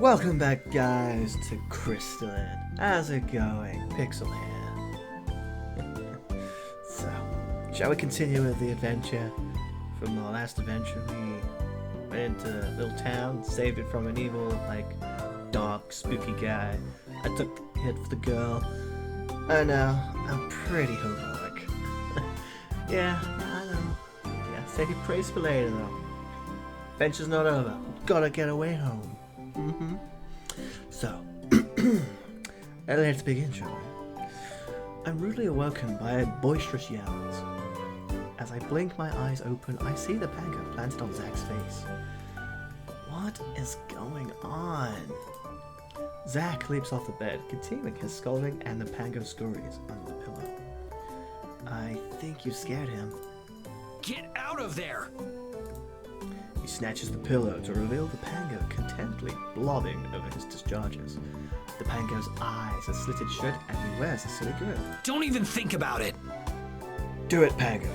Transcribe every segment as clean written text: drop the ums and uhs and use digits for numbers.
Welcome back, guys, to Crystalline. How's it going? Pixel here. So, shall we continue with the adventure? From our last adventure, we went into a little town, saved it from an evil, dark, spooky guy. I took the hit for the girl. I know, I'm pretty heroic. Yeah, I know. Yeah, save your praise for later, though. Adventure's not over. Gotta get away home. So, let's begin, shall we? I'm rudely awoken by boisterous yells. As I blink my eyes open, I see the pango planted on Zach's face. What is going on? Zach leaps off the bed, continuing his scolding, and the pango scurries under the pillow. I think you scared him. Get out of there! He snatches the pillow to reveal the pango contently blobbing over his discharges. The pango's eyes are slitted shut and he wears a silly grin. Don't even think about it! Do it, pango!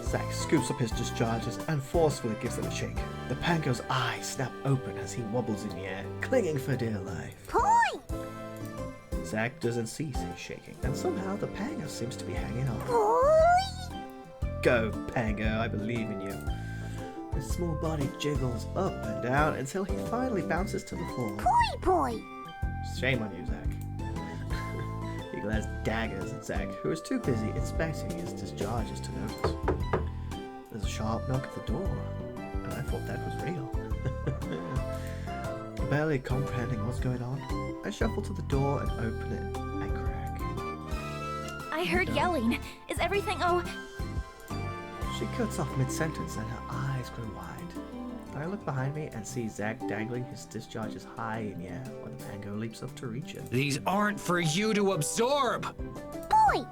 Zack scoops up his discharges and forcefully gives them a shake. The pango's eyes snap open as he wobbles in the air, clinging for dear life. Boy! Zack doesn't cease his shaking, and somehow the pango seems to be hanging on. Boy! Go, Pango, I believe in you. His small body jiggles up and down until he finally bounces to the floor. Boy! Shame on you, Zack. He glares daggers at Zack, who is too busy inspecting his discharges to notice. There's a sharp knock at the door, and I thought that was real. Barely comprehending what's going on, I shuffle to the door and open it and crack. I heard yelling. Is everything She cuts off mid-sentence and her eyes grow wide. I look behind me and see Zack dangling his discharges high in the air while the pango leaps up to reach him. These aren't for you to absorb! Boy!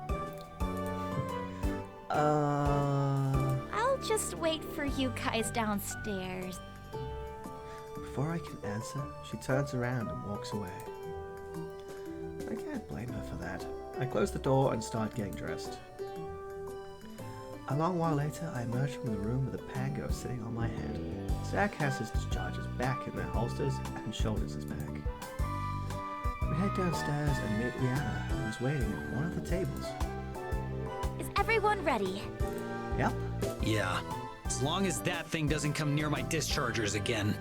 I'll just wait for you guys downstairs. Before I can answer, she turns around and walks away. I can't blame her for that. I close the door and start getting dressed. A long while later, I emerge from the room with a pango sitting on my head. Zack has his discharges back in their holsters and shoulders his back. We head downstairs and meet Liana, who is waiting at one of the tables. Is everyone ready? Yep. Yeah, as long as that thing doesn't come near my dischargers again.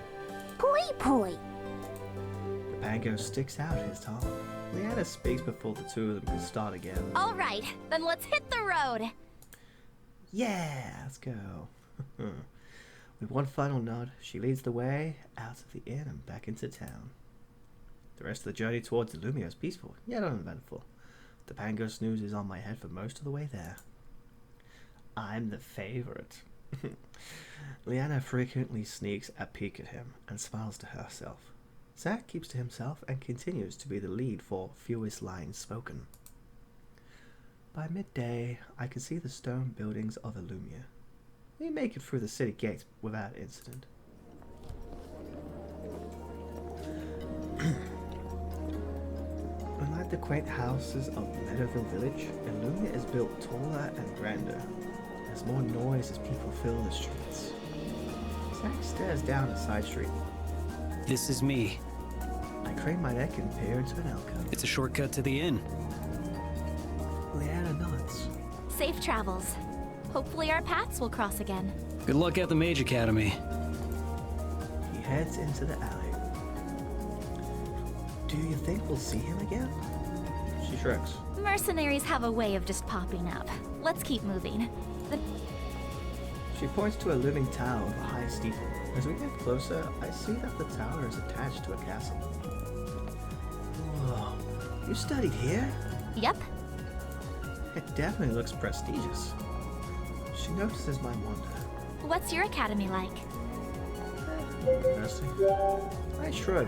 Boy! The pango sticks out his tongue. Liana speaks before the two of them can start again. All right, then let's hit the road. Yeah, let's go. With one final nod, she leads the way out of the inn and back into town. The rest of the journey towards Illumia is peaceful, yet uneventful. The pango snoozes on my head for most of the way there. I'm the favorite. Liana frequently sneaks a peek at him and smiles to herself. Zack keeps to himself and continues to be the lead for fewest lines spoken. By midday, I can see the stone buildings of Illumia. We make it through the city gates without incident. Unlike the quaint houses of Meadowville Village, Illumia is built taller and grander. There's more noise as people fill the streets. Zack stares down a side street. This is me. I crane my neck and peer into an alcove. It's a shortcut to the inn. Liana nods. Safe travels. Hopefully our paths will cross again. Good luck at the Mage Academy. He heads into the alley. Do you think we'll see him again? She shrugs. Mercenaries have a way of just popping up. Let's keep moving. She points to a looming tower with a high steeple. As we get closer, I see that the tower is attached to a castle. Whoa, you studied here? Yep. It definitely looks prestigious. She notices my wonder. What's your academy like? Mercy. I shrug.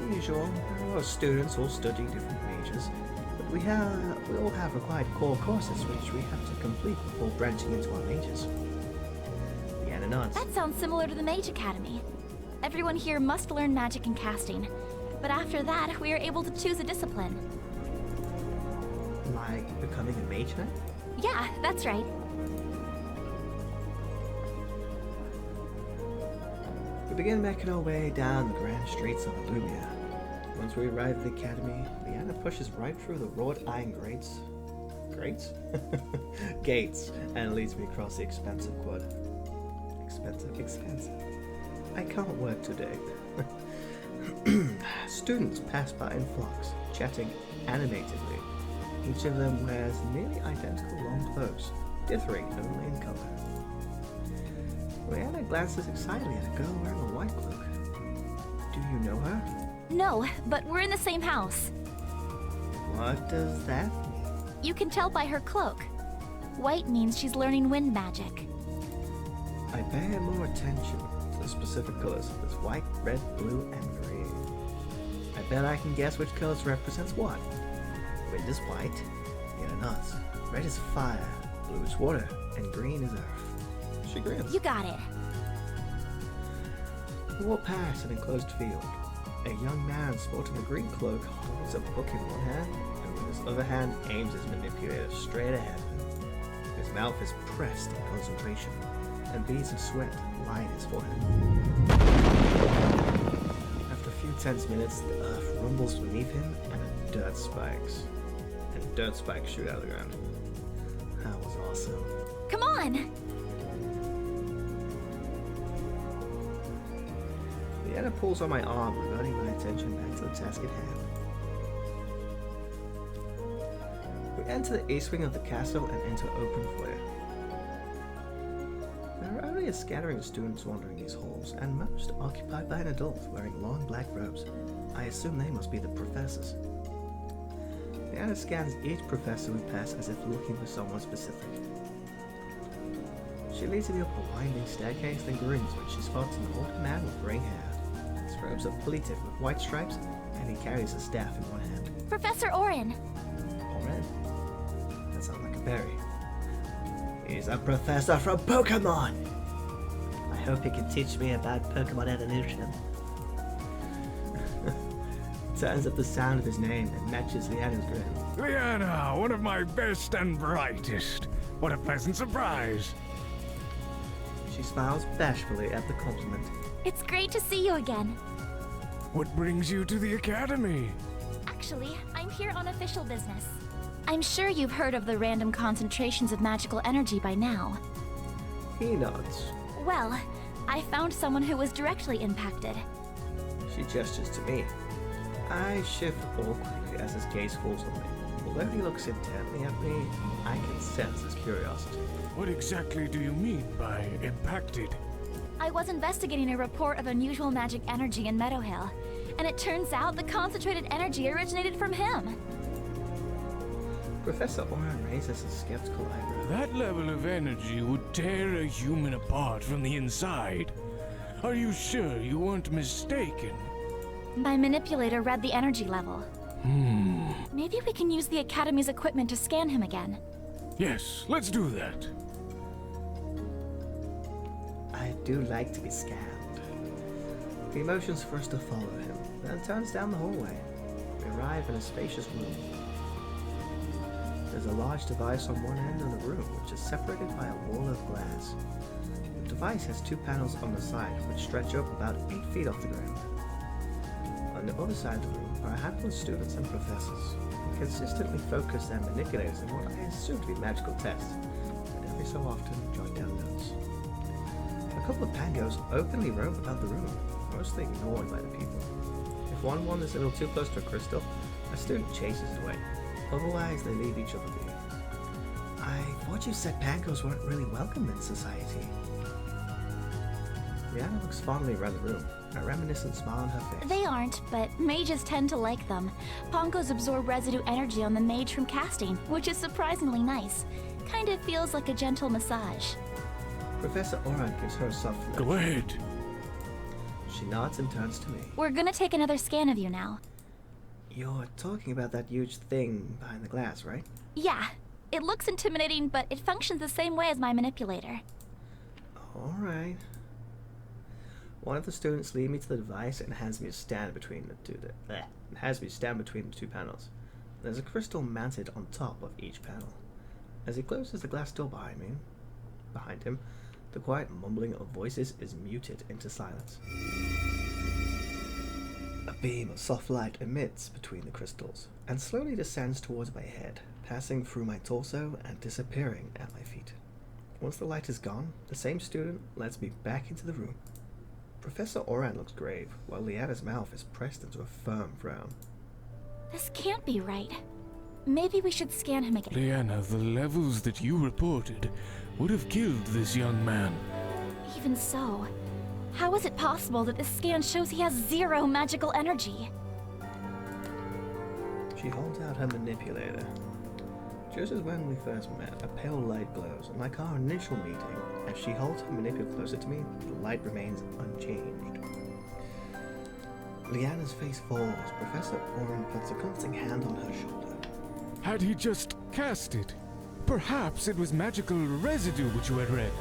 The usual. Most students all study different majors, but we all have required core courses which we have to complete before branching into our majors. Liana nods. That sounds similar to the Mage Academy. Everyone here must learn magic and casting, but after that, we are able to choose a discipline. Like becoming a mage now? Yeah, that's right. begin making our way down the grand streets of Illumia. Once we arrive at the academy, Leanna pushes right through the wrought iron grates. Grates? Gates, and leads me across the expansive quad. Expansive. I can't work today. Students pass by in flocks, chatting animatedly. Each of them wears nearly identical long clothes, differing only in color. Leanna glances excitedly at a girl wearing a white cloak. Do you know her? No, but we're in the same house. What does that mean? You can tell by her cloak. White means she's learning wind magic. I pay more attention to the specific colors. There's white, red, blue, and green. I bet I can guess which colors represents what. Wind is white, you're nuts. Red is fire, blue is water, and green is earth. She grins. You got it. We walk past an enclosed field. A young man sporting a green cloak holds a book in one hand, and with his other hand aims his manipulator straight ahead. His mouth is pressed in concentration, and beads of sweat line his forehead. After a few tense minutes, the earth rumbles beneath him, and dirt spikes shoot out of the ground. That was awesome. Come on! Leanna pulls on my arm, reverting my attention back to the task at hand. We enter the east wing of the castle and enter open foyer. There are only a scattering of students wandering these halls, and most occupied by an adult wearing long black robes. I assume they must be the professors. Leanna scans each professor we pass as if looking for someone specific. She leads me up a winding staircase, then grins when she spots an old man with grey hair. His robes are pleated with white stripes, and he carries a staff in one hand. Professor Orin. Orin? That sounds like a berry. He's a professor from Pokemon! I hope he can teach me about Pokemon evolution. Turns up the sound of his name and matches Leanna's grin. Leanna, one of my best and brightest. What a pleasant surprise. She smiles bashfully at the compliment. It's great to see you again. What brings you to the academy? Actually, I'm here on official business. I'm sure you've heard of the random concentrations of magical energy by now. He nods. Well, I found someone who was directly impacted. She gestures to me. I shift awkwardly as his gaze falls on me. Although he looks intently at me, I can sense his curiosity. What exactly do you mean by impacted? I was investigating a report of unusual magic energy in Meadowhill, and it turns out the concentrated energy originated from him. Professor Orin raises a skeptical eyebrow. That level of energy would tear a human apart from the inside. Are you sure you weren't mistaken? My manipulator read the energy level. Maybe we can use the Academy's equipment to scan him again. Yes, let's do that. I do like to be scanned. He motions for us to follow him, then turns down the hallway. We arrive in a spacious room. There's a large device on one end of the room, which is separated by a wall of glass. The device has two panels on the side, which stretch up about 8 feet off the ground. On the other side of the room are a handful of students and professors, who consistently focus their manipulators in what I assume to be magical tests, and every so often jot down notes. A couple of pangos openly roam about the room, mostly ignored by the people. If one wanders a little too close to a crystal, a student chases it away. Otherwise, they leave each other be. I thought you said pangos weren't really welcome in society. Rihanna looks fondly around the room, a reminiscent smile on her face. They aren't, but mages tend to like them. Pongos absorb residue energy on the mage from casting, which is surprisingly nice. Kind of feels like a gentle massage. Professor Oran gives her a soft nudge. Go ahead. She nods and turns to me. We're gonna take another scan of you now. You're talking about that huge thing behind the glass, right? Yeah. It looks intimidating, but it functions the same way as my manipulator. Alright. One of the students leads me to the device and hands me a stand between the two panels. There's a crystal mounted on top of each panel. As he closes the glass door behind him, The quiet mumbling of voices is muted into silence. A beam of soft light emits between the crystals and slowly descends towards my head, passing through my torso and disappearing at my feet. Once the light is gone, the same student lets me back into the room. Professor Oran looks grave, while Leanna's mouth is pressed into a firm frown. This can't be right. Maybe we should scan him again. Leanna, the levels that you reported would have killed this young man. Even so, how is it possible that this scan shows he has 0 magical energy? She holds out her manipulator. Just as when we first met, a pale light glows, and like our initial meeting, as she holds her manipulator closer to me, the light remains unchanged. Leanna's face falls. Professor Oran puts a comforting hand on her shoulder. Had he just cast it? Perhaps it was magical residue which you had read.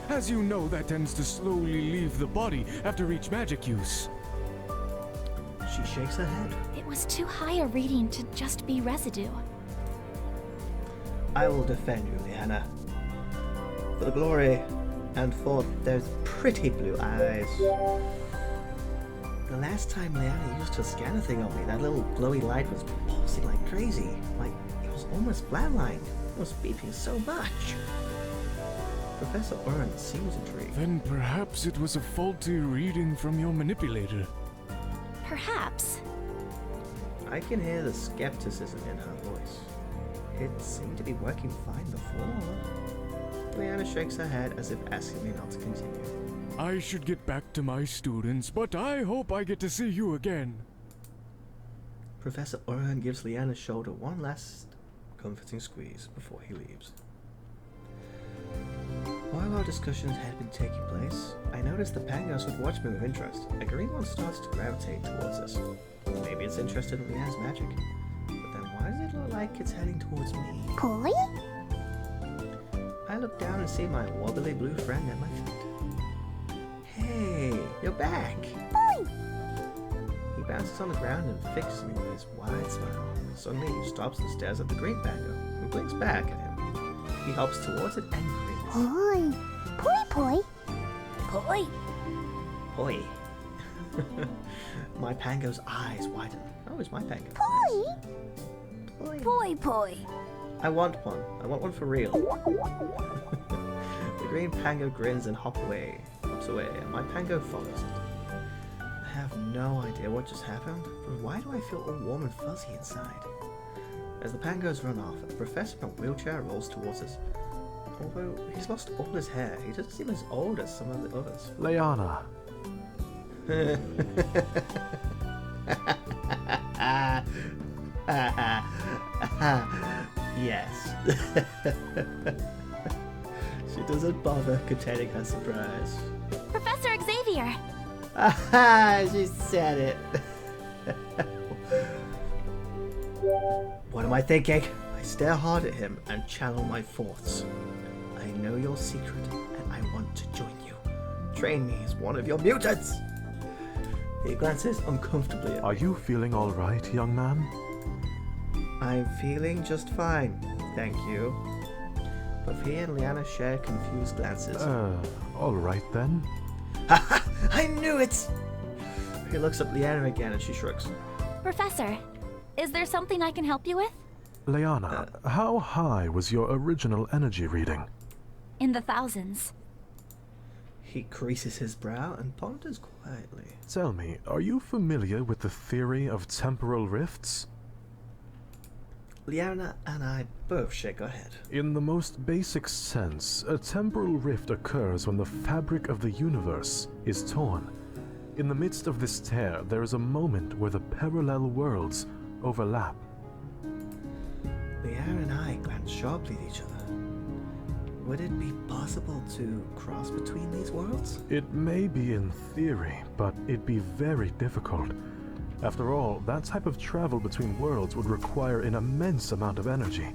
As you know, that tends to slowly leave the body after each magic use. She shakes her head. It was too high a reading to just be residue. I will defend you, Leanna. For the glory, and for those pretty blue eyes. The last time Leanna used her scanner thing on me, that little glowy light was pulsing like crazy. Like, it was almost flatlined. It was beeping so much. Professor Oran seems intrigued. Then perhaps it was a faulty reading from your manipulator. Perhaps. I can hear the skepticism in her voice. It seemed to be working fine before. Leanna shakes her head as if asking me not to continue. I should get back to my students, but I hope I get to see you again. Professor Oran gives Leanna's shoulder one last comforting squeeze before he leaves. While our discussions had been taking place, I noticed the pangos would watch me with interest. A green one starts to gravitate towards us. Maybe it's interested in Leanna's magic. But then why does it look like it's heading towards me? Poi? I look down and see my wobbly blue friend at my feet. Hey, you're back! Poi! He bounces on the ground and fixes me with his wide smile. Suddenly he stops and stares at the green pango, who blinks back at him. He hops towards it and grins. Poi! Poi poi! Poi! Poi. My pango's eyes widen. Oh, it's my pango. Poi! Poi. Poi poi! I want one. I want one for real. The green pango grins and hops away, and my pango follows it. I have no idea what just happened, but why do I feel all warm and fuzzy inside? As the pangos run off, a professor in a wheelchair rolls towards us. Although he's lost all his hair, he doesn't seem as old as some of the others. Leanna. Yes. She doesn't bother containing her surprise. Professor Xavier! She said it. What am I thinking? I stare hard at him and channel my thoughts. I know your secret, and I want to join you. Train me as one of your mutants! He glances uncomfortably at me. Are you feeling all right, young man? I'm feeling just fine, thank you. Both he and Leanna share confused glances. All right then. Ha! I knew it! He looks at Leanna again and she shrugs. Professor, is there something I can help you with? Leanna, how high was your original energy reading? In the thousands. He creases his brow and ponders quietly. Tell me, are you familiar with the theory of temporal rifts? Leanna and I both shake our head. In the most basic sense, a temporal rift occurs when the fabric of the universe is torn. In the midst of this tear, there is a moment where the parallel worlds overlap. Leanna and I glance sharply at each other. Would it be possible to cross between these worlds? It may be in theory, but it'd be very difficult. After all, that type of travel between worlds would require an immense amount of energy,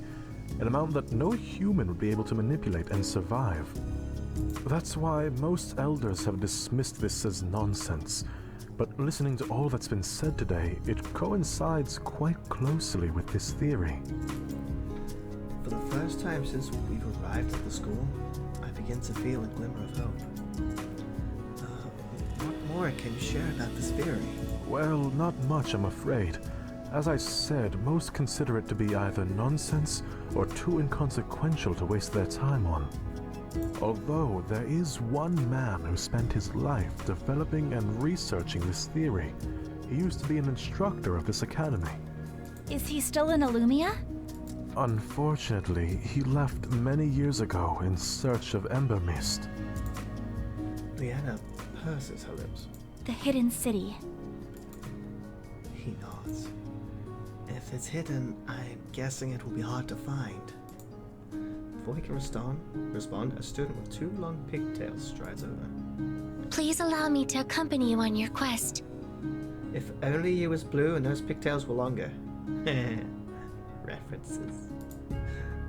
an amount that no human would be able to manipulate and survive. That's why most elders have dismissed this as nonsense, but listening to all that's been said today, it coincides quite closely with this theory. For the first time since we've arrived at the school, I begin begin to feel a glimmer of hope. What more can you share about this theory? Well, not much, I'm afraid. As I said, most consider it to be either nonsense or too inconsequential to waste their time on. Although there is one man who spent his life developing and researching this theory. He used to be an instructor of this academy. Is he still in Illumia? Unfortunately, he left many years ago in search of Ember Mist. Leanna purses her lips. The hidden city. He nods. If it's hidden, I'm guessing it will be hard to find. Before he can respond, a student with 2 long pigtails strides over. Please allow me to accompany you on your quest. If only you was blue and those pigtails were longer. References.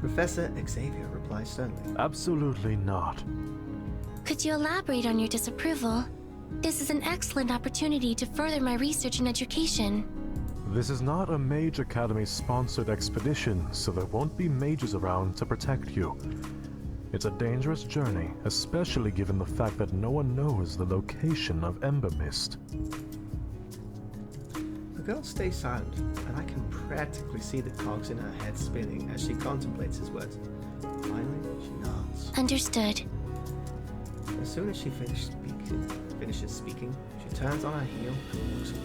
Professor Xavier replies sternly. Absolutely not. Could you elaborate on your disapproval? This is an excellent opportunity to further my research and education. This is not a Mage Academy-sponsored expedition, so there won't be mages around to protect you. It's a dangerous journey, especially given the fact that no one knows the location of Ember Mist. The girl stays silent, and I can practically see the cogs in her head spinning as she contemplates his words. Finally, she nods. Understood. As soon as she finishes speaking, she turns on her heel and walks away.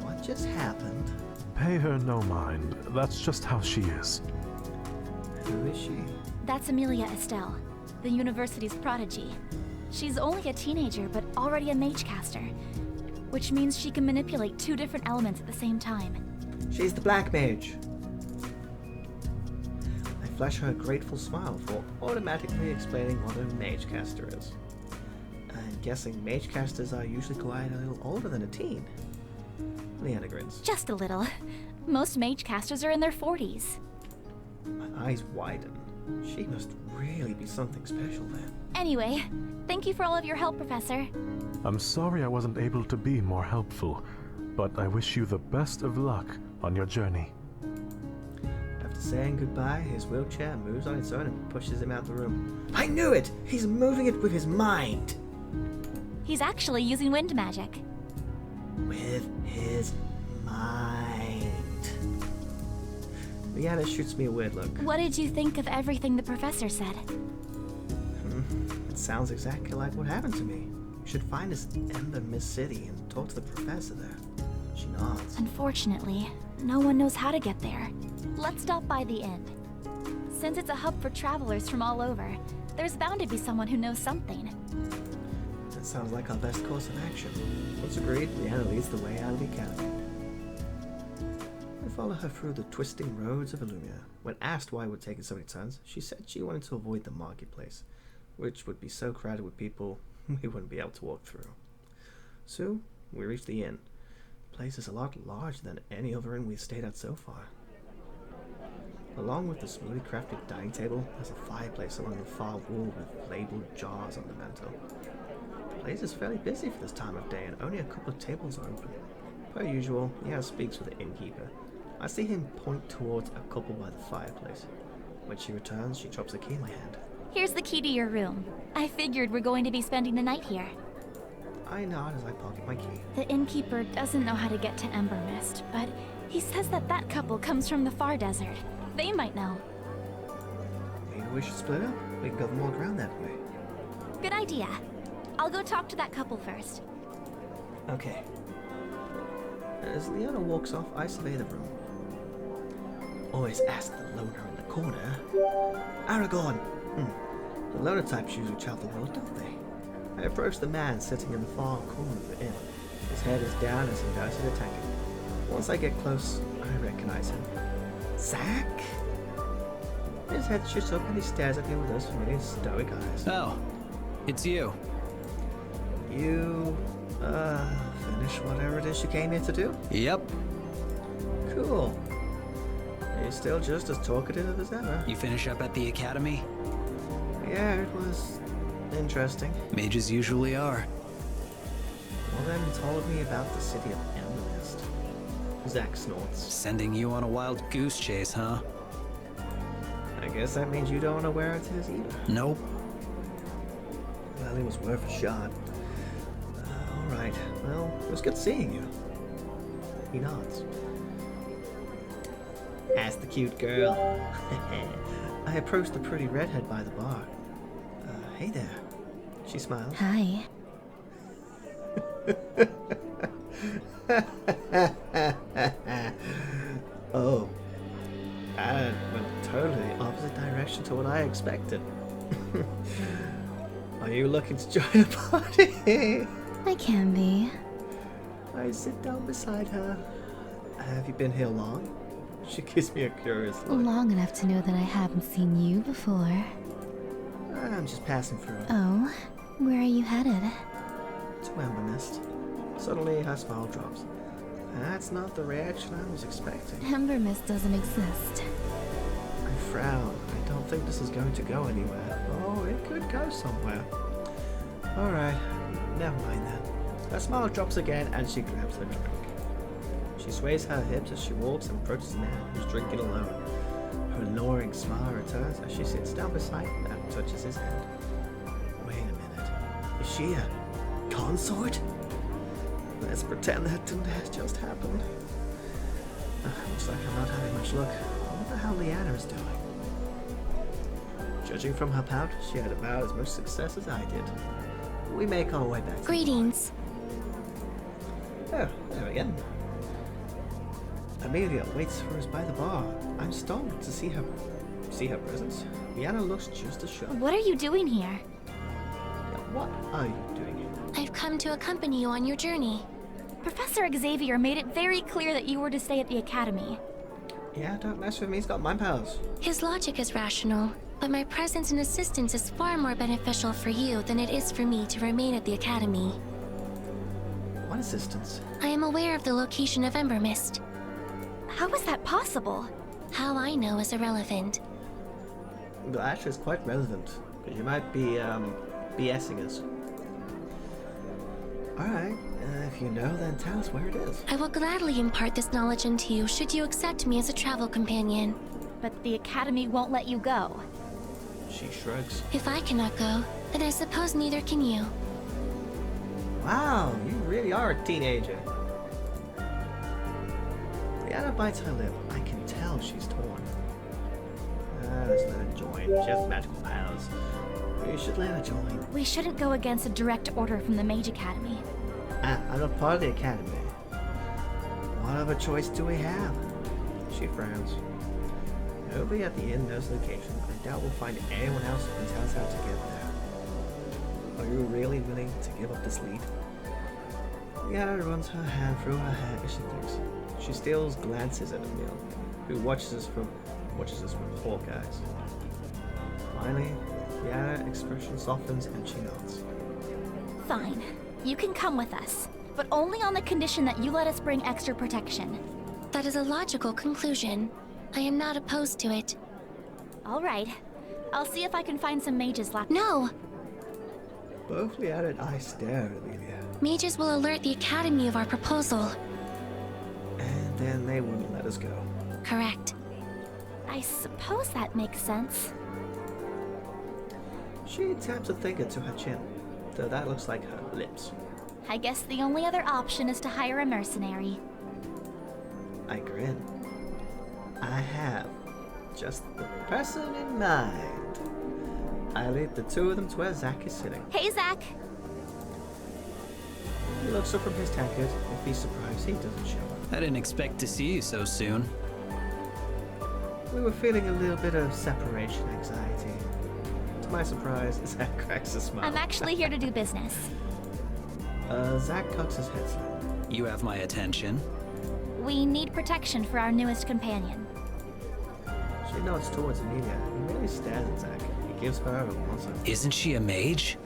What just happened? Pay her no mind. That's just how she is. Who is she? That's Amelia Estelle, the university's prodigy. She's only a teenager, but already a mage caster, which means she can manipulate 2 different elements at the same time. She's the Black Mage. I flash her a grateful smile for automatically explaining what a mage caster is. I'm guessing mage casters are usually quite a little older than a teen. Leanna grins. Just a little. Most mage casters are in their 40s. My eyes widen. She must really be something special then. Anyway, thank you for all of your help, Professor. I'm sorry I wasn't able to be more helpful, but I wish you the best of luck on your journey. After saying goodbye, his wheelchair moves on its own and pushes him out the room. I knew it! He's moving it with his mind! He's actually using wind magic. With his mind. Leanna shoots me a weird look. What did you think of everything the professor said? It sounds exactly like what happened to me. We should find this Ember Mist City and talk to the professor there. She nods. Unfortunately, no one knows how to get there. Let's stop by the inn. Since it's a hub for travelers from all over, there's bound to be someone who knows something. That sounds like our best course of action. Once agreed, Leanna leads the way out of the academy. I follow her through the twisting roads of Illumia. When asked why it would take so many turns, she said she wanted to avoid the marketplace, which would be so crowded with people we wouldn't be able to walk through. So, we reach the inn. The place is a lot larger than any other inn we've stayed at so far. Along with the smoothly crafted dining table, there's a fireplace along the far wall with labeled jars on the mantel. The place is fairly busy for this time of day, and only a couple of tables are open. Per usual, Leanna speaks with the innkeeper. I see him point towards a couple by the fireplace. When she returns, she drops a key in my hand. Here's the key to your room. I figured we're going to be spending the night here. I nod as I pocket my key. The innkeeper doesn't know how to get to Ember Mist, but he says that couple comes from the far desert. They might know. Maybe we should split up. We can cover more ground that way. Good idea. I'll go talk to that couple first. Okay. As Leanna walks off, I survey the room. Always ask the loner in the corner. Aragorn! The loner types usually travel the world, don't they? I approach the man sitting in the far corner of the inn. His head is down as he does his attacking. Once I get close, I recognize him. Zack? His head shoots up and he stares at me with those familiar stoic eyes. Oh, it's you. You, finish whatever it is you came here to do? Yep. Cool. You're still just as talkative as ever. You finish up at the academy? Yeah, it was interesting. Mages usually are. Well then, told me about the city of Ember Mist. Zack snorts. Sending you on a wild goose chase, huh? I guess that means you don't know where it is either. Nope. Well, it was worth a shot. Alright, well, it was good seeing you. He nods. Asked the cute girl. I approached the pretty redhead by the bar. Hey there. She smiles. Hi. Oh. That went totally opposite direction to what I expected. Are you looking to join a party? I can be. I sit down beside her. Have you been here long? She gives me a curious look. Long enough to know that I haven't seen you before. I'm just passing through. Oh, where are you headed? To Ember Mist. Suddenly her smile drops. That's not the reaction I was expecting. Ember Mist doesn't exist. I frown. I don't think this is going to go anywhere. Oh, it could go somewhere. Alright, never mind then. Her smile drops again and she grabs her drink. She sways her hips as she walks and approaches a man who's drinking alone. Her alluring smile returns as she sits down beside him and touches his hand. Wait a minute. Is she a consort? Let's pretend that didn't just happen. Looks like I'm not having much luck. I wonder how Leanna is doing. Judging from her pout, she had about as much success as I did. We make our way back. Greetings. Oh, there again. Amelia waits for us by the bar. I'm stunned to see her presence. Leanna looks just as shocked. What are you doing here? What are you doing here? I've come to accompany you on your journey. Professor Xavier made it very clear that you were to stay at the academy. Yeah, don't mess with me. He's got mind powers. His logic is rational, but my presence and assistance is far more beneficial for you than it is for me to remain at the academy. What assistance? I am aware of the location of Ember Mist. How is that possible? How I know is irrelevant. Well, actually, it's quite relevant. Because you might be, BSing us. Alright, if you know, then tell us where it is. I will gladly impart this knowledge into you should you accept me as a travel companion. But the academy won't let you go. She shrugs. If I cannot go, then I suppose neither can you. Wow, you really are a teenager. Leanna bites her lip. I can tell she's torn. Let's let her join. She has magical powers. We should let her join. We shouldn't go against a direct order from the Mage Academy. I'm not part of the academy. What other choice do we have? She frowns. Nobody at the innermost location. I doubt we'll find anyone else who can tell us how to get there. Are you really willing to give up this lead? Leanna runs her hand through her hair as she thinks. She steals glances at Emil, who watches us from hawk eyes. Finally, Leanna's expression softens and she nods. Fine. You can come with us, but only on the condition that you let us bring extra protection. That is a logical conclusion. I am not opposed to it. All right. I'll see if I can find some mages left. No! Both Leanna and I stare at Amelia, Mages will alert the Academy of our proposal. and then they wouldn't let us go. Correct. I suppose that makes sense. She taps a finger to her chin, though that looks like her lips. I guess the only other option is to hire a mercenary. I grin. I have just the person in mind. I lead the two of them to where Zack is sitting. Hey, Zack! He looks up from his tankard. If he's surprised, he doesn't show up. I didn't expect to see you so soon. We were feeling a little bit of separation anxiety. To my surprise, Zack cracks a smile. I'm actually here to do business. Zack cocks his head slightly. You have my attention. We need protection for our newest companion. She nods towards Amelia. He merely stares at Zack. He gives her a once over. Isn't she a mage?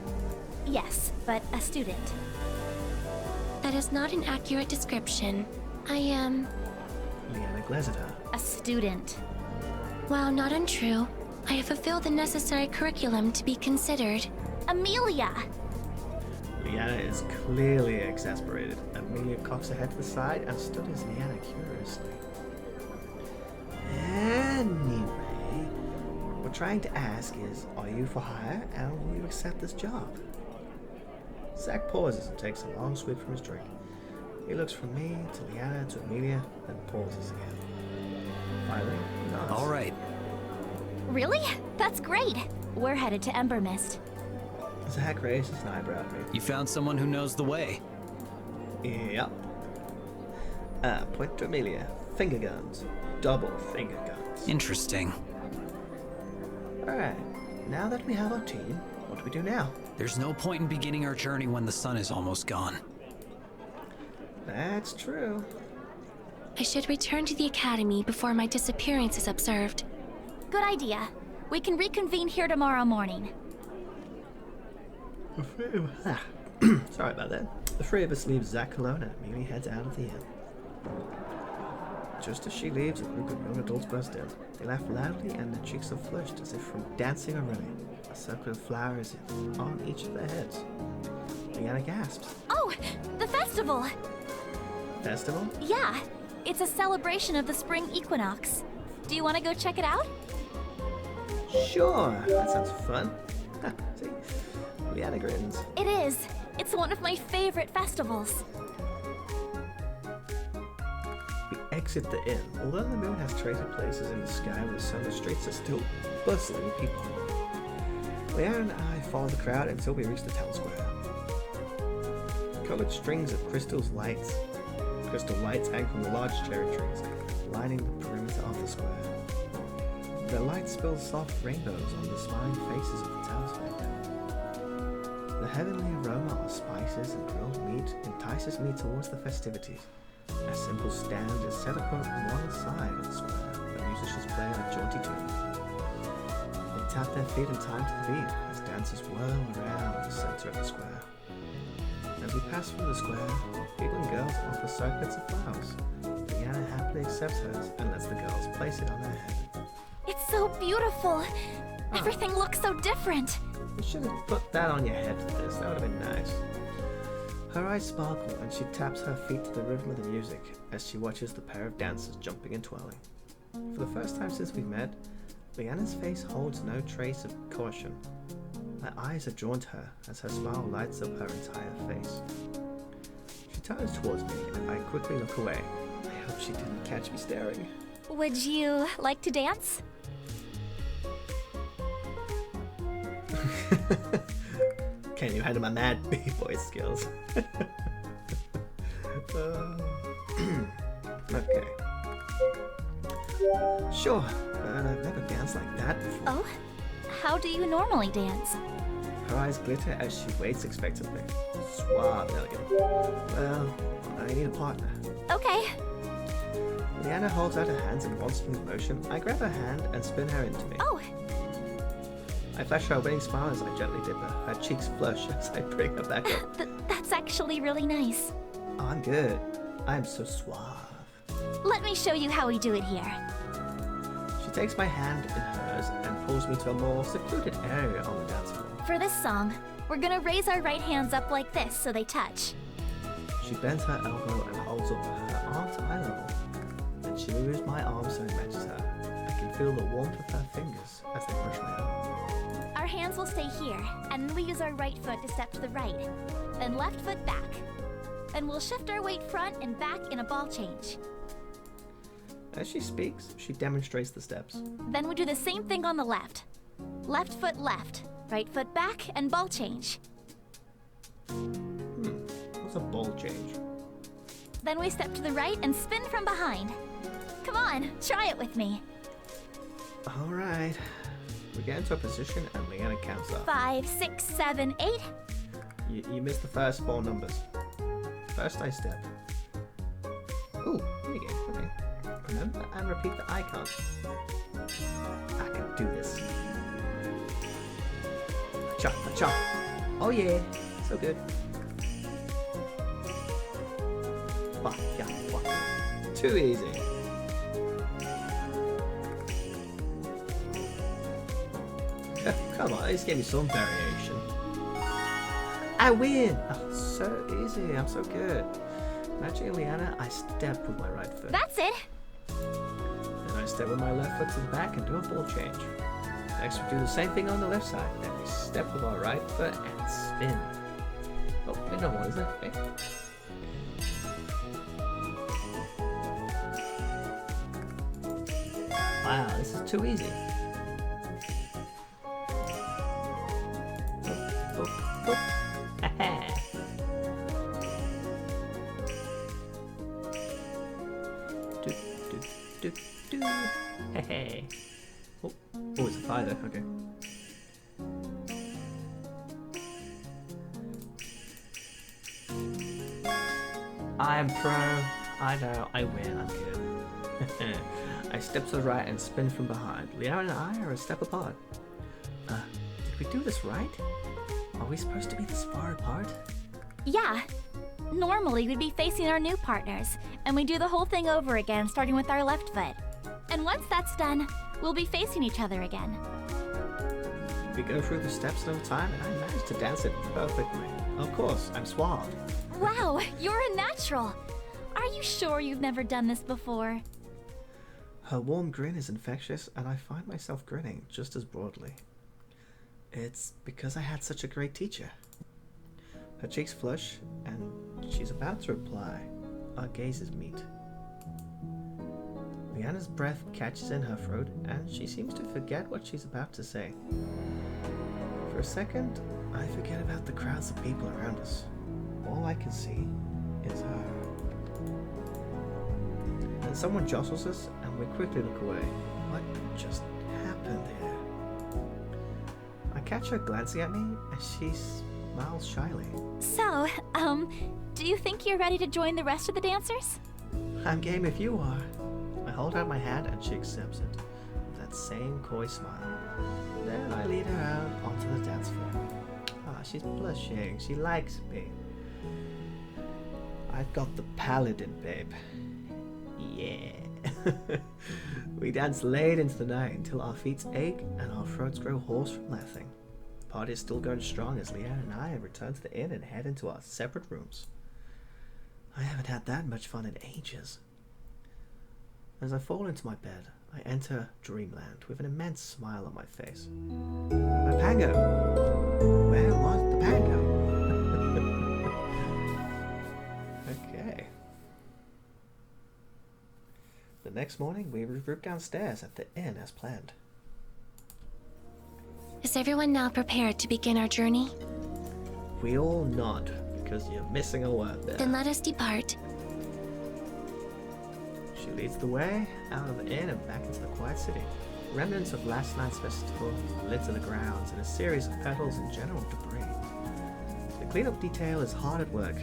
Yes, but a student. That is not an accurate description. I am, Leanna glares at her. A student. while not untrue, I have fulfilled the necessary curriculum to be considered. Amelia! Leanna is clearly exasperated. Amelia cocks her head to the side and studies Leanna curiously. Anyway, trying to ask is, are you for hire and will you accept this job? Zack pauses and takes a long swig from his drink. He looks from me to Liana to Amelia, then pauses again. Finally, he nods. All right. Really? That's great. We're headed to Ember Mist. Zack raises an eyebrow at me. You found someone who knows the way. Yep. Point to Amelia. Finger guns. Double finger guns. Interesting. Alright, now that we have our team, what do we do now? There's no point in beginning our journey when the sun is almost gone. That's true. I should return to the academy before my disappearance is observed. Good idea. We can reconvene here tomorrow morning. Sorry about that. The three of us leave Zack alone and Amelia heads out of the inn. Just as she leaves, a group of young adults burst in. They laugh loudly and their cheeks are flushed as if from dancing or running. A circle of flowers on each of their heads. Liana gasps. Oh, the festival! Festival? Yeah, it's a celebration of the spring equinox. Do you want to go check it out? Sure, that sounds fun. See? Liana grins. It is. It's one of my favorite festivals. We exit the inn. Although the moon has tracer places in the sky where the summer streets are still bustling with people. Liana and I follow the crowd until we reach the town square. Colored strings of crystal lights hang from the large cherry trees, lining the perimeter of the square. The lights spill soft rainbows on the smiling faces of the townsfolk. The heavenly aroma of spices and grilled meat entices me towards the festivities. A simple stand is set up on one side of the square, where musicians play a jaunty tune. They tap their feet in time to the beat as dancers whirl around the center of the square. As we pass through the square, people and girls offer circlets of flowers. Liana happily accepts hers and lets the girls place it on their head. It's so beautiful. Everything looks so different. You should have put that on your head for this, that would have been nice. Her eyes sparkle and she taps her feet to the rhythm of the music as she watches the pair of dancers jumping and twirling. For the first time since we met, Liana's face holds no trace of caution. My eyes are drawn to her as her smile lights up her entire face. She turns towards me and I quickly look away. I hope she didn't catch me staring. Would you like to dance? Can you handle my mad b-boy skills? Okay. Sure, but I've never danced like that before. Oh? How do you normally dance? Her eyes glitter as she waits expectantly. Suave, elegant. Well, I need a partner. Okay. Liana holds out her hands in one smooth motion. I grab her hand and spin her into me. Oh, I flash her a winning smile as I gently dip her. Her cheeks flush as I bring her back up. that's actually really nice. Oh, I'm good. I'm so suave. Let me show you how we do it here. She takes my hand in hers and pulls me to a more secluded area on the dance floor. For this song, we're gonna raise our right hands up like this so they touch. She bends her elbow and holds up her arm to eye level. Then she moves my arm so it matches her. I can feel the warmth of her fingers as they brush my arm. Our hands will stay here, and we use our right foot to step to the right, then left foot back. Then we'll shift our weight front and back in a ball change. As she speaks, she demonstrates the steps. Then we do the same thing on the left. Left foot left, right foot back, and ball change. What's a ball change? Then we step to the right and spin from behind. Come on, try it with me. All right. We get into a position and Liana counts up. 5, 6, 7, 8. You missed the first 4 numbers. First I step. Ooh, minigame. Okay. Remember and repeat the icon. I can do this. Chop, chop. Oh yeah, so good. Fuck, yeah, fuck. Too easy. Come on, this gave me some variation. I win! Oh, so easy, I'm so good. Matching Liana, I step with my right foot. That's it. Then I step with my left foot to the back and do a ball change. Next we do the same thing on the left side. Then we step with our right foot and spin. Oh, wait, no one, is it? Wait. Wow, this is too easy. Oh, oh, oh. do, do, do. Hey. Oh, it's a 5 there, okay. I'm pro. I know, I win, I'm good. I step to the right and spin from behind. Liara and I are a step apart. Did we do this right? Are we supposed to be this far apart? Yeah. Normally, we'd be facing our new partners, and we do the whole thing over again, starting with our left foot. And once that's done, we'll be facing each other again. We go through the steps in no time, and I managed to dance it perfectly. Of course, I'm suave. Wow, you're a natural. Are you sure you've never done this before? Her warm grin is infectious, and I find myself grinning just as broadly. It's because I had such a great teacher. Her cheeks flush, and she's about to reply. Our gazes meet. Leanna's breath catches in her throat, and she seems to forget what she's about to say. For a second, I forget about the crowds of people around us. All I can see is her. Then someone jostles us, and we quickly look away. What just happened here? I catch her glancing at me, and she smiles shyly. So, do you think you're ready to join the rest of the dancers? I'm game if you are. I hold out my hand, and she accepts it with that same coy smile. Then I lead her out onto the dance floor. Ah, she's blushing. She likes me. I've got the paladin, babe. Yeah. We dance late into the night until our feet ache and our throats grow hoarse from laughing. The party is still going strong as Leanne and I return to the inn and head into our separate rooms. I haven't had that much fun in ages. As I fall into my bed, I enter dreamland with an immense smile on my face. My pango! Where was the pango? Okay. The next morning, we regroup downstairs at the inn as planned. Is everyone now prepared to begin our journey? We all nod, because you're missing a word there. Then let us depart. She leads the way out of the inn and back into the quiet city. Remnants of last night's festival litter the grounds and a series of petals and general debris. The cleanup detail is hard at work.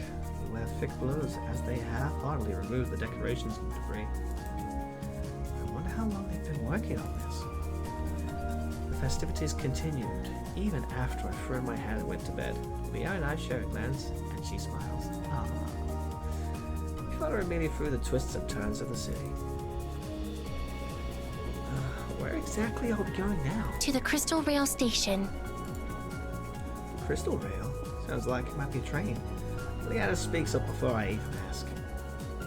We wear thick gloves as they half-heartedly remove the decorations and debris. I wonder how long they've been working on this. The festivities continued, even after I threw my hat and went to bed. Leo and I share a glance, and she smiles. Ah. We follow her immediately through the twists and turns of the city. Where exactly are we going now? To the Crystal Rail Station. Crystal Rail? Sounds like it might be a train. Leanna speaks up before I even ask.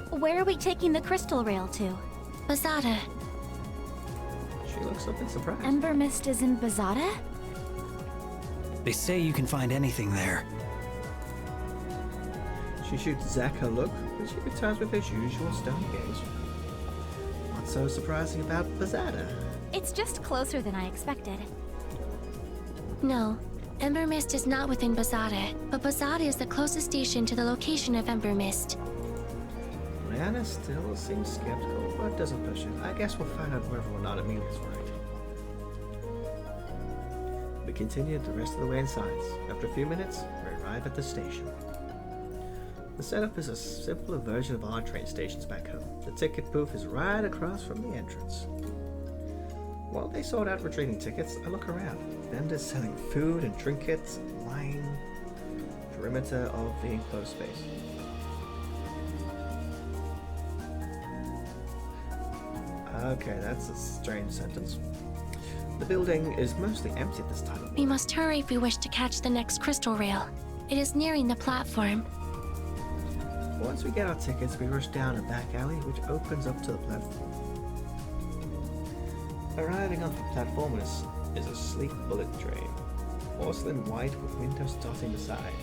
Where are we taking the crystal rail to? Bazada. She looks up in surprise. Ember Mist is in Bazada? They say you can find anything there. She shoots Zack a look, but she returns with his usual stony gaze. What's so surprising about Bazada? It's just closer than I expected. No, Ember Mist is not within Bazada, but Bazada is the closest station to the location of Ember Mist. Leanna still seems skeptical, but doesn't push it. I guess we'll find out whether or not Amelia's right. We continued the rest of the way in silence. After a few minutes, we arrive at the station. The setup is a simpler version of our train stations back home. The ticket booth is right across from the entrance. While they sort out retreating tickets, I look around. Vendors selling food and trinkets line the perimeter of the enclosed space. Okay, that's a strange sentence. The building is mostly empty at this time. We must hurry if we wish to catch the next crystal rail. It is nearing the platform. Once we get our tickets, we rush down a back alley which opens up to the platform. Arriving on the platform is is a sleek bullet train, porcelain white with windows dotting the side.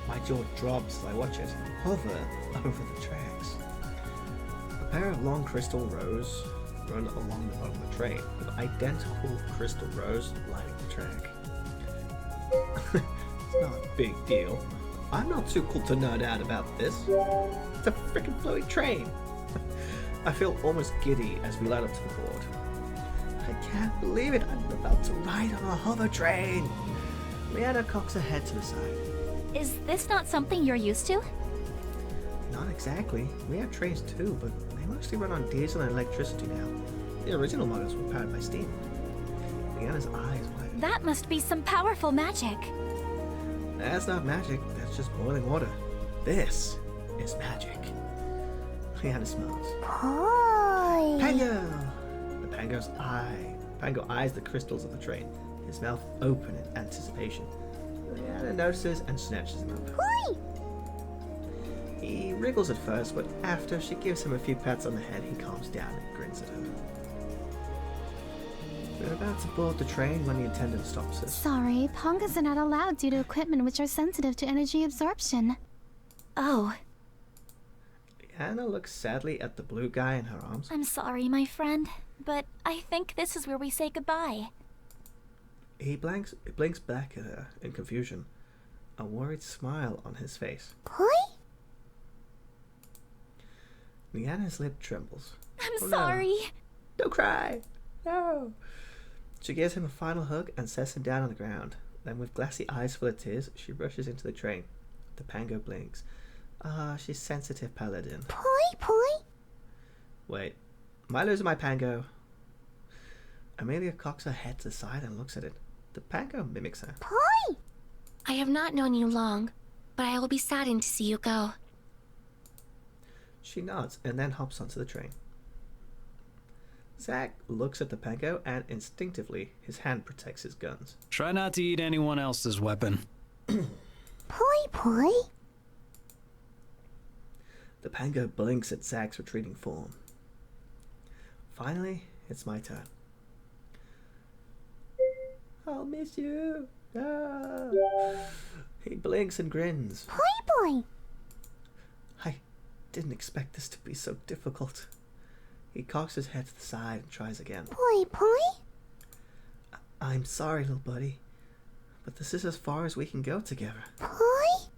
My jaw drops as I watch it hover over the tracks. A pair of long crystal rows run along the bottom of the train, with identical crystal rows lining the track. It's not a big deal. I'm not too cool to nerd out about this. It's a freaking floating train. I feel almost giddy as we light up to the board. I can't believe it. I'm about to ride on a hover train. Leanna cocks her head to the side. Is this not something you're used to? Not exactly. We have trains too, but they mostly run on diesel and electricity now. The original models were powered by steam. Leanna's eyes widened. That must be some powerful magic. That's not magic, that's just boiling water. This is magic. Leanna smiles. Boy. Pango! Pango eyes the crystals of the train, his mouth open in anticipation. Leanna notices and snatches him up. Boy. He wriggles at first, but after she gives him a few pats on the head, he calms down and grins at her. We're about to board the train when the attendant stops us. Sorry, Pongas are not allowed due to equipment which are sensitive to energy absorption. Oh, Leanna looks sadly at the blue guy in her arms. I'm sorry, my friend, but I think this is where we say goodbye. He blinks back at her in confusion, a worried smile on his face. Boy? Leanna's lip trembles. I'm Oh, no. sorry. Don't cry! No! She gives him a final hug and sets him down on the ground. Then, with glassy eyes full of tears, she rushes into the train. The Pango blinks. Ah, she's sensitive paladin. Boy? Wait, am I losing my Pango? Amelia cocks her head to the side and looks at it. The Pango mimics her. Boy? I have not known you long, but I will be saddened to see you go. She nods and then hops onto the train. Zack looks at the Pango and instinctively his hand protects his guns. Try not to eat anyone else's weapon. Boy? The Pango blinks at Zack's retreating form. Finally, it's my turn. I'll miss you. Ah. He blinks and grins. Boy? I didn't expect this to be so difficult. He cocks his head to the side and tries again. Boy? I'm sorry, little buddy, but this is as far as we can go together. Boy?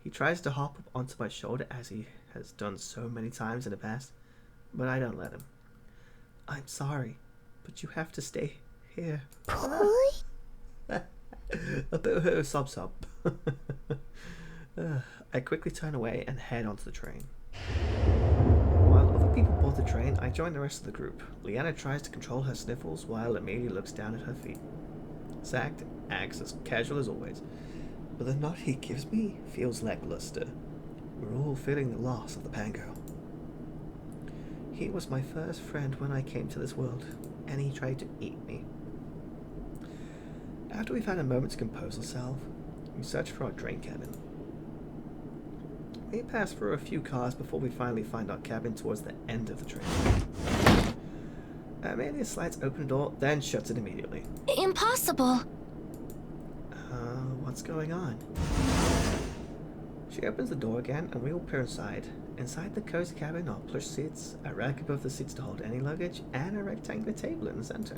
He tries to hop up onto my shoulder as he has done so many times in the past, but I don't let him. I'm sorry, but you have to stay here. Boy? A boo-hoo sob. I quickly turn away and head onto the train. While other people board the train, I join the rest of the group. Leanna tries to control her sniffles while Amelia looks down at her feet. Zack acts as casual as always, but the nod he gives me feels lackluster. We're all feeling the loss of the Pango. He was my first friend when I came to this world, and he tried to eat me. After we've had a moment to compose ourselves, we search for our train cabin. We pass through a few cars before we finally find our cabin towards the end of the train. Amelia slides open the door, then shuts it immediately. Impossible. What's going on? She opens the door again, and we all peer inside. Inside the cozy cabin are plush seats, a rack above the seats to hold any luggage, and a rectangular table in the center.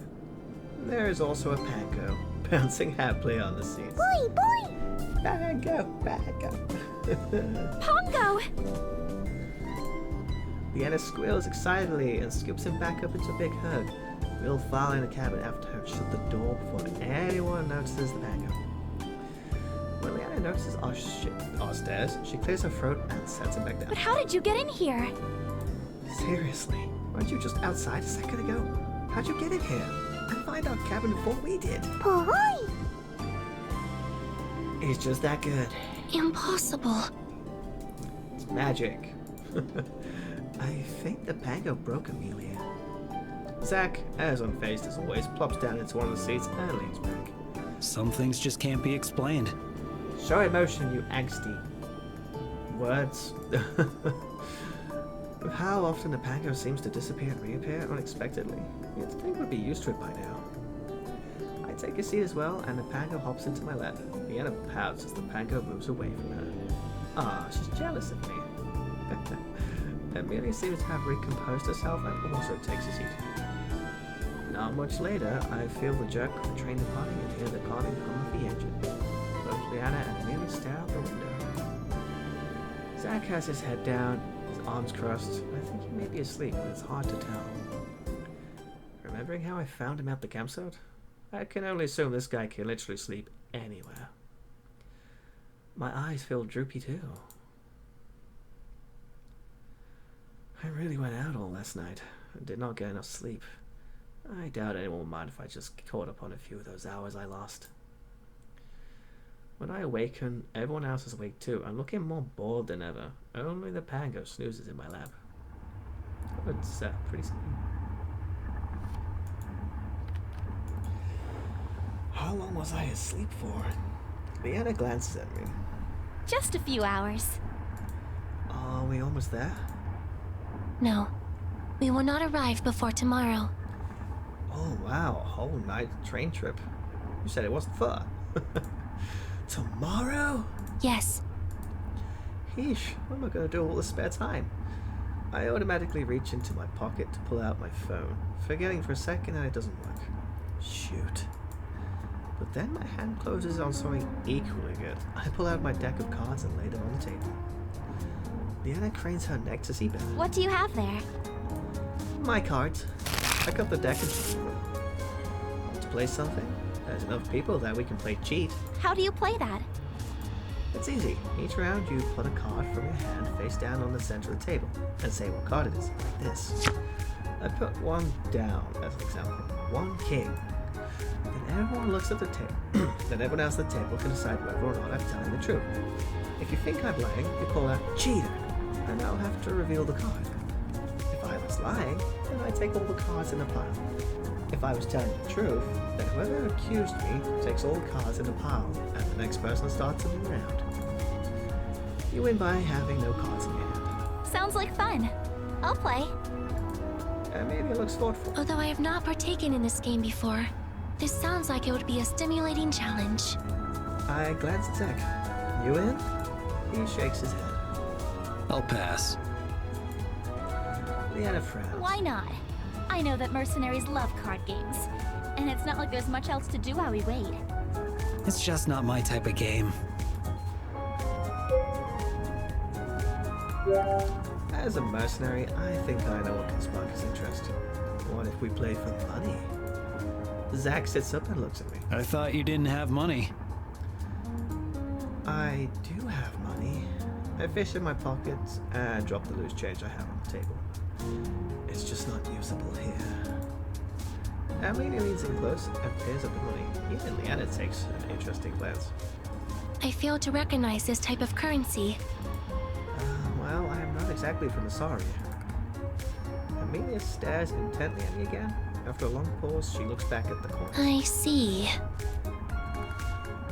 There is also a Pango, bouncing happily on the seats. Boy! Pango! Pongo! Leanna squeals excitedly and scoops him back up into a big hug. We all file in the cabin after her shut the door before anyone notices the Pango. When Leanna notices our stairs, she clears her throat and sets him back down. But how did you get in here? Seriously, weren't you just outside a second ago? How'd you get in here? And find our cabin before we did? Boy? He's just that good. Impossible. It's magic. I think the Pango broke Amelia. Zack, as unfazed as always, plops down into one of the seats and leans back. Some things just can't be explained. Show emotion, you angsty words. With how often the Pango seems to disappear and reappear unexpectedly, you'd think we'd be used to it by now. I take a seat as well, and the pango hops into my lap. Leanna pouts as the pango moves away from her. Ah, she's jealous of me. Amelia seems to have recomposed herself and also takes a seat. Not much later, I feel the jerk of the train departing and hear the calming hum of the engine. Both Leanna and Amelia stare out the window. Zach has his head down, his arms crossed. I think he may be asleep, but it's hard to tell. Remembering how I found him at the campsite, I can only assume this guy can literally sleep anywhere. My eyes feel droopy too. I really went out all last night and did not get enough sleep. I doubt anyone will mind if I just caught up on a few of those hours I lost. When I awaken, everyone else is awake too. I'm looking more bored than ever. Only the pango snoozes in my lap. Oh, it's pretty simple. How long was I asleep for? Leanna glances at me. Just a few hours. Are we almost there? No. We will not arrive before tomorrow. Oh wow, a whole night train trip. You said it wasn't far. Tomorrow? Yes. Heesh, what am I going to do all the spare time? I automatically reach into my pocket to pull out my phone, forgetting for a second that it doesn't work. Shoot. But then my hand closes on something equally good. I pull out my deck of cards and lay them on the table. Leanna cranes her neck to see better. What do you have there? My cards. I got the deck and to play something. There's enough people that we can play cheat. How do you play that? It's easy. Each round you put a card from your hand face down on the center of the table and say what card it is, like this. I put one down as an example. One king. Then everyone looks at the table. Then everyone else at the table can decide whether or not I'm telling the truth. If you think I'm lying, you call out cheater, and I'll have to reveal the card. If I was lying, then I take all the cards in a pile. If I was telling the truth, then whoever accused me takes all the cards in a pile, and the next person starts a new round. You win by having no cards in your hand. Sounds like fun. I'll play. Maybe it looks thoughtful. Although I have not partaken in this game before, this sounds like it would be a stimulating challenge. I glance at Zach. You in? He shakes his head. I'll pass. Leanna frowns. Why not? I know that mercenaries love card games. And it's not like there's much else to do while we wait. It's just not my type of game. As a mercenary, I think I know what can spark his interest. What if we play for money? Zach sits up and looks at me. I thought you didn't have money. I do have money. I fish in my pockets and drop the loose change I have on the table. It's just not usable here. Amelia leans in close and pairs up the money. Even Leanna takes an interesting glance. I fail to recognize this type of currency. Well, I am not exactly from the Saria. Amelia stares intently at me again. After a long pause, she looks back at the coin. I see.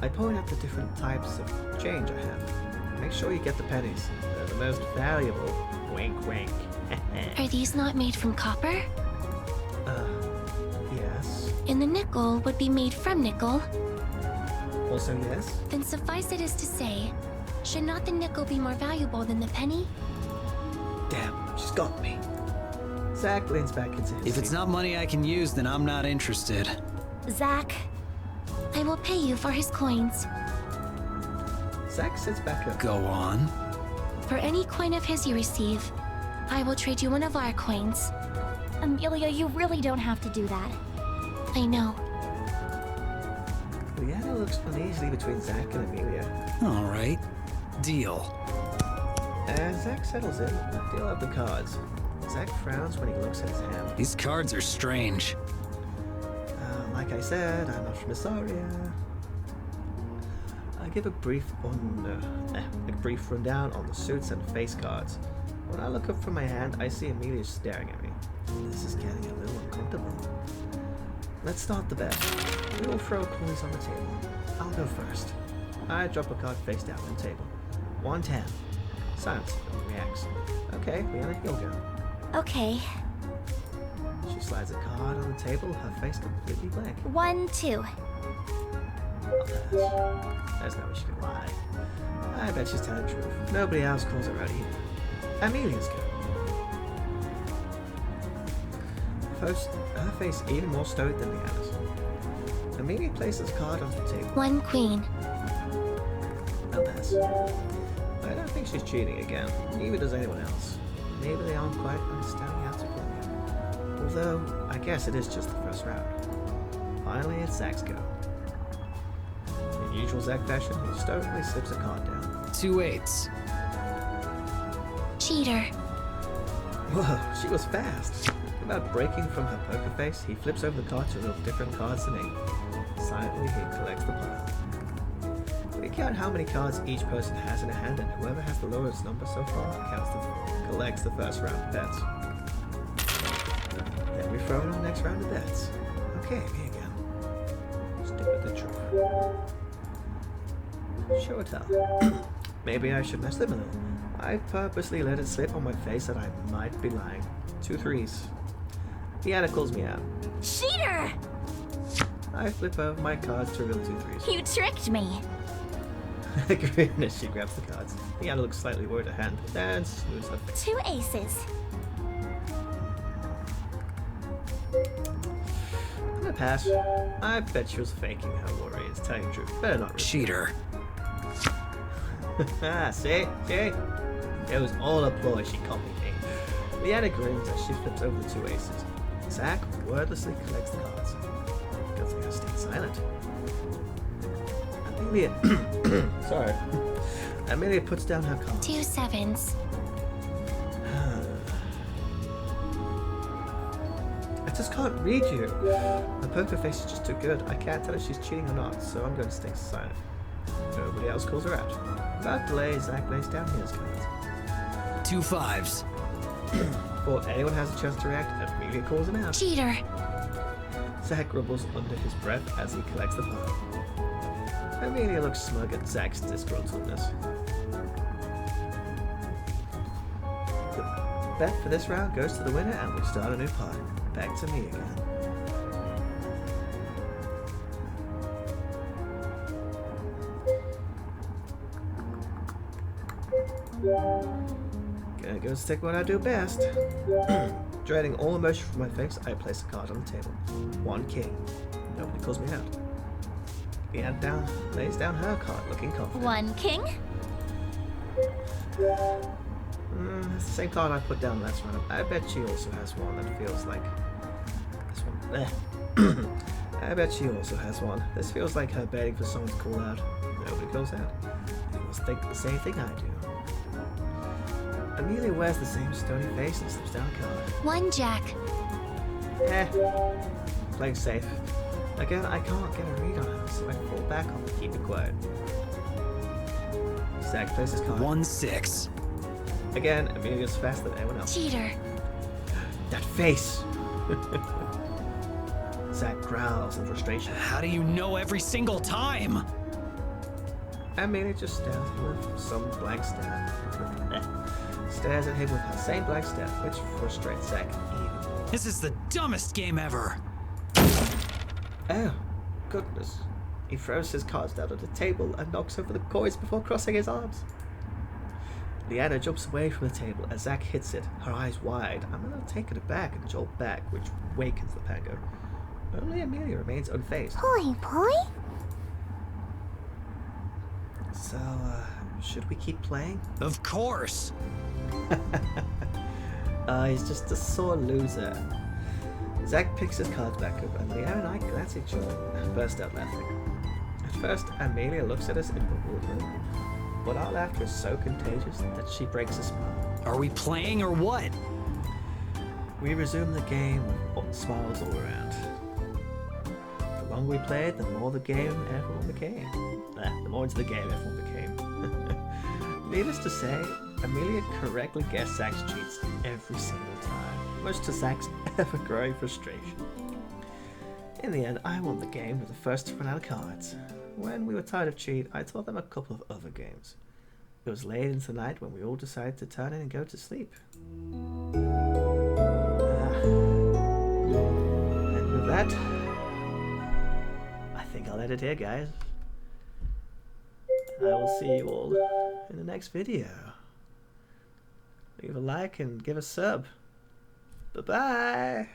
I point out the different types of change I have. Make sure you get the pennies. They're the most valuable. Wink, wink. Are these not made from copper? Yes. And the nickel would be made from nickel. Also yes. Then suffice it is to say, should not the nickel be more valuable than the penny? Damn, she's got me. Zach leans back into his If it's seat. not money I can use, then I'm not interested. Zach, I will pay you for his coins. Zach sits back up. Go on. For any coin of his you receive, I will trade you one of our coins. Amelia, you really don't have to do that. I know. Leanna looks uneasily between Zach and Amelia. All right. Deal. As Zach settles in, I deal out the cards. Zach frowns when he looks at his hand. These cards are strange. Like I said, I'm not from Isaria. I give a brief rundown on the suits and face cards. When I look up from my hand, I see Amelia staring at me. This is getting a little uncomfortable. Let's start the bet. We will throw coins on the table. I'll go first. I drop a card face down on the table. 110. Silence. No one reacts. Okay, Leanna, you'll go. Okay. She slides a card on the table, her face completely blank. 1, 2. I'll pass. There's no way she can lie. I bet she's telling the truth. Nobody else calls her out either. Amelia's go. First, her face even more stoic than Leanna's. Amelia places a card onto the table. 1 queen. I'll pass. I don't think she's cheating again. Neither does anyone else. Maybe they aren't quite understanding how to play. Although, I guess it is just the first round. Finally, it's Zach's go. In usual Zach fashion, he stoically slips a card down. 2 8s. Cheater. Whoa, she was fast. Without breaking from her poker face, he flips over the card to reveal different cards than 8. Silently, he collects the pile. We count how many cards each person has in a hand, and whoever has the lowest number so far collects the first round of bets. Then we throw in the next round of bets. Okay, me again. Stick with the truth. Show or tell. Maybe I should mess them a little. I purposely let it slip on my face that I might be lying. 2 3s. Deanna calls me out. Cheater! I flip over my cards to reveal 2 3s. You tricked me. I grin as she grabs the cards. Deanna looks slightly worried at hand, then smooths her face. 2 aces. I'm gonna pass. I bet she was faking her worries, telling the truth. Better not risk it. Cheater. See? It was all a ploy, she copied me. Leanna grins as she flips over the 2 aces. Zach wordlessly collects the cards. Doesn't have to stay silent. Amelia... Sorry. Amelia puts down her cards. 2 7s. I just can't read you. My poker face is just too good. I can't tell if she's cheating or not, so I'm going to stay silent. Nobody else calls her out. Without delay, Zach lays down his cards. 2 5s. Before anyone has a chance to react, Amelia calls him out. Cheater. Zach grumbles under his breath as he collects the pile. Amelia looks smug at Zach's disgruntledness. The bet for this round goes to the winner, and we start a new pile. Back to me again. Gonna go stick what I do best. Dreading all emotion from my face, I place a card on the table. 1 king. Nobody calls me out. Leanne lays down her card, looking confident. 1 king. It's the same card I put down last round. I bet she also has one that feels like this one. I bet she also has one. This feels like her betting for someone to call out. Nobody calls out. They must think the same thing I do. Amelia wears the same stony face and slips down a card. 1 jack. Playing safe. Again, I can't get a read on her, so I fall back on to keep it quiet. Zach plays his card. 1 6. Again, Amelia's faster than anyone else. Cheater. That face! Zach growls in frustration. How do you know every single time? Amelia just stares at him with some blank stare. Stares at him with her same blank stare, which frustrates Zach even more. This is the dumbest game ever. Oh, goodness. He throws his cards down on the table and knocks over the coins before crossing his arms. Leanna jumps away from the table as Zach hits it, her eyes wide. I'm a little taken aback and jolt back, which wakens the pango. Only Amelia remains unfazed. Boy. So, should we keep playing? Of course. He's just a sore loser. Zach picks his cards back up, and Leanna and I glance at each other and burst out laughing. At first, Amelia looks at us in bewilderment, but our laughter is so contagious that she breaks a smile. Are we playing or what? We resume the game with smiles all around. The longer we played, the more the game everyone became. The more into the game everyone became. Needless to say, Amelia correctly guessed Zach's cheats every single time, much to Zach's ever-growing frustration. In the end, I won the game with the first to run out of cards. When we were tired of cheat, I taught them a couple of other games. It was late into the night when we all decided to turn in and go to sleep. that, I think I'll end it here, guys. I will see you all in the next video. Leave a like and give a sub. Bye-bye.